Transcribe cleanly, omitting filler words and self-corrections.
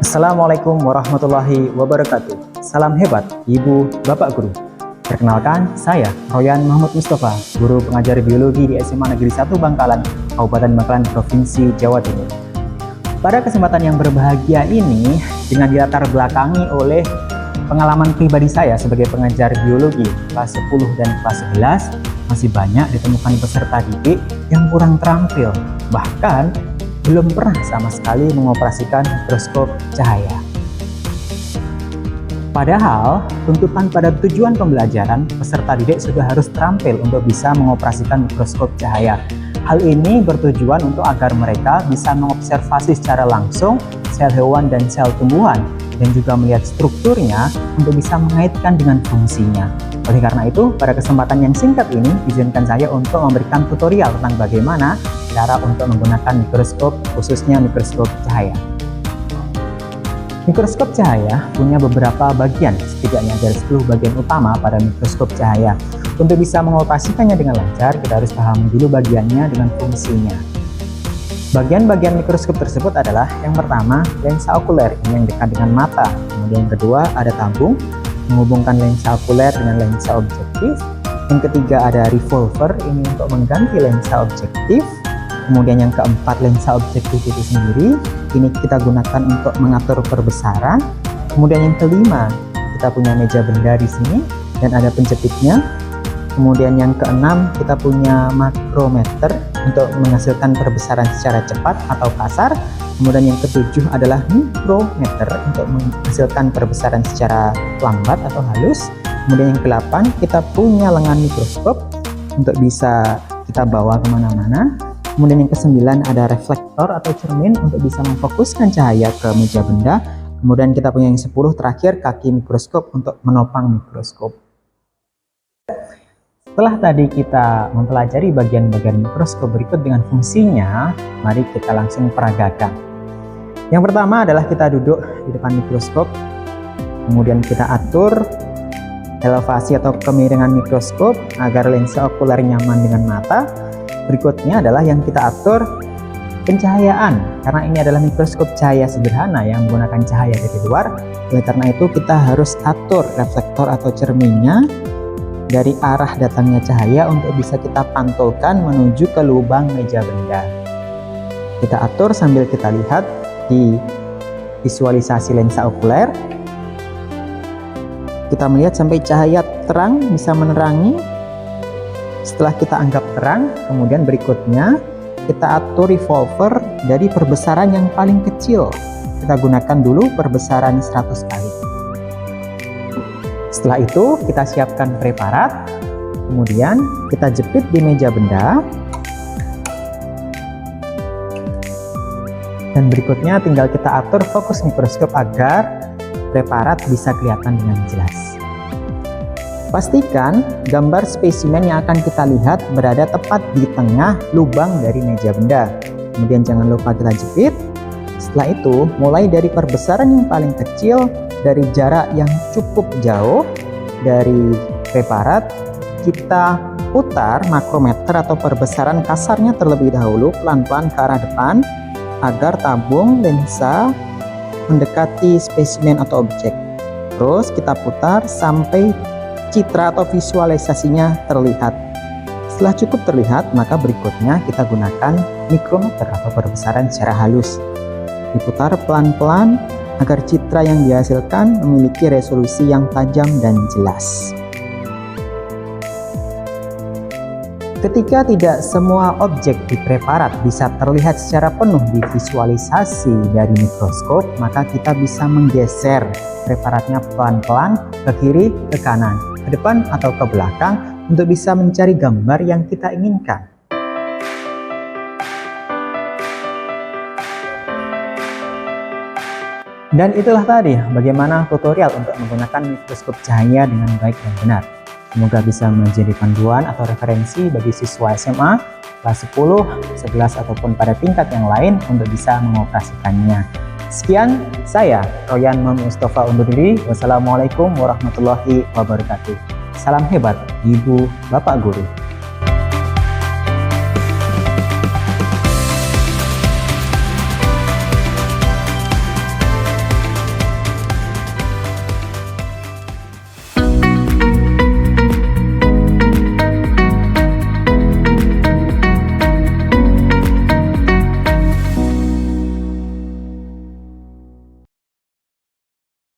Assalamualaikum warahmatullahi wabarakatuh. Salam hebat, Ibu, Bapak Guru. Perkenalkan, saya Royan Mahmud Mustafa, Guru Pengajar Biologi di SMA Negeri 1 Bangkalan, Kabupaten Bangkalan, Provinsi Jawa Timur. Pada kesempatan yang berbahagia ini, dengan dilatar belakangi oleh pengalaman pribadi saya sebagai pengajar biologi kelas 10 dan kelas 11, masih banyak ditemukan peserta didik yang kurang terampil, bahkan belum pernah sama sekali mengoperasikan mikroskop cahaya. Padahal, tuntutan pada tujuan pembelajaran, peserta didik sudah harus terampil untuk bisa mengoperasikan mikroskop cahaya. Hal ini bertujuan untuk agar mereka bisa mengobservasi secara langsung sel hewan dan sel tumbuhan, dan juga melihat strukturnya untuk bisa mengaitkan dengan fungsinya. Oleh karena itu, pada kesempatan yang singkat ini, izinkan saya untuk memberikan tutorial tentang bagaimana cara untuk menggunakan mikroskop, khususnya mikroskop cahaya. Mikroskop cahaya punya beberapa bagian, setidaknya ada 10 bagian utama pada mikroskop cahaya. Untuk bisa mengoperasikannya dengan lancar, kita harus pahami dulu bagiannya dengan fungsinya. Bagian-bagian mikroskop tersebut adalah yang pertama, lensa okuler, ini yang dekat dengan mata. Kemudian yang kedua, ada tabung menghubungkan lensa okuler dengan lensa objektif. Yang ketiga, ada revolver, ini untuk mengganti lensa objektif. Kemudian yang keempat, lensa objektif itu sendiri, ini kita gunakan untuk mengatur perbesaran. Kemudian yang kelima, kita punya meja benda di sini dan ada penjepitnya. Kemudian yang keenam, kita punya makrometer untuk menghasilkan perbesaran secara cepat atau kasar. Kemudian yang ketujuh adalah mikrometer untuk menghasilkan perbesaran secara lambat atau halus. Kemudian yang ke-8, kita punya lengan mikroskop untuk bisa kita bawa kemana-mana. Kemudian yang ke-9 ada reflektor atau cermin untuk bisa memfokuskan cahaya ke meja benda. Kemudian kita punya yang 10 terakhir, kaki mikroskop untuk menopang mikroskop. Setelah tadi kita mempelajari bagian-bagian mikroskop berikut dengan fungsinya, mari kita langsung peragakan. Yang pertama adalah kita duduk di depan mikroskop, kemudian kita atur elevasi atau kemiringan mikroskop agar lensa okuler nyaman dengan mata. Berikutnya adalah yang kita atur pencahayaan, karena ini adalah mikroskop cahaya sederhana yang menggunakan cahaya dari luar. Oleh karena itu kita harus atur reflektor atau cerminnya dari arah datangnya cahaya untuk bisa kita pantulkan menuju ke lubang meja benda. Kita atur sambil kita lihat di visualisasi lensa okuler. Kita melihat sampai cahaya terang bisa menerangi. Setelah kita anggap terang, kemudian berikutnya kita atur revolver dari perbesaran yang paling kecil. Kita gunakan dulu perbesaran 100 kali. Setelah itu kita siapkan preparat, kemudian kita jepit di meja benda, dan berikutnya tinggal kita atur fokus mikroskop agar preparat bisa kelihatan dengan jelas. Pastikan gambar spesimen yang akan kita lihat berada tepat di tengah lubang dari meja benda. Kemudian jangan lupa kita jepit. Setelah itu mulai dari perbesaran yang paling kecil, dari jarak yang cukup jauh dari preparat, kita putar makrometer atau perbesaran kasarnya terlebih dahulu pelan-pelan ke arah depan agar tabung lensa mendekati spesimen atau objek. Terus kita putar sampai citra atau visualisasinya terlihat. Setelah cukup terlihat, maka berikutnya kita gunakan mikrometer atau perbesaran secara halus. Diputar pelan-pelan agar citra yang dihasilkan memiliki resolusi yang tajam dan jelas. Ketika tidak semua objek di preparat bisa terlihat secara penuh di visualisasi dari mikroskop, maka kita bisa menggeser preparatnya pelan-pelan ke kiri, ke kanan, ke depan atau ke belakang untuk bisa mencari gambar yang kita inginkan. Dan itulah tadi bagaimana tutorial untuk menggunakan mikroskop cahaya dengan baik dan benar. Semoga bisa menjadi panduan atau referensi bagi siswa SMA kelas 10, 11 ataupun pada tingkat yang lain untuk bisa mengoperasikannya. Sekian, saya Royan Mahmud Mustafa undur diri. Wassalamualaikum warahmatullahi wabarakatuh. Salam hebat, Ibu, Bapak Guru.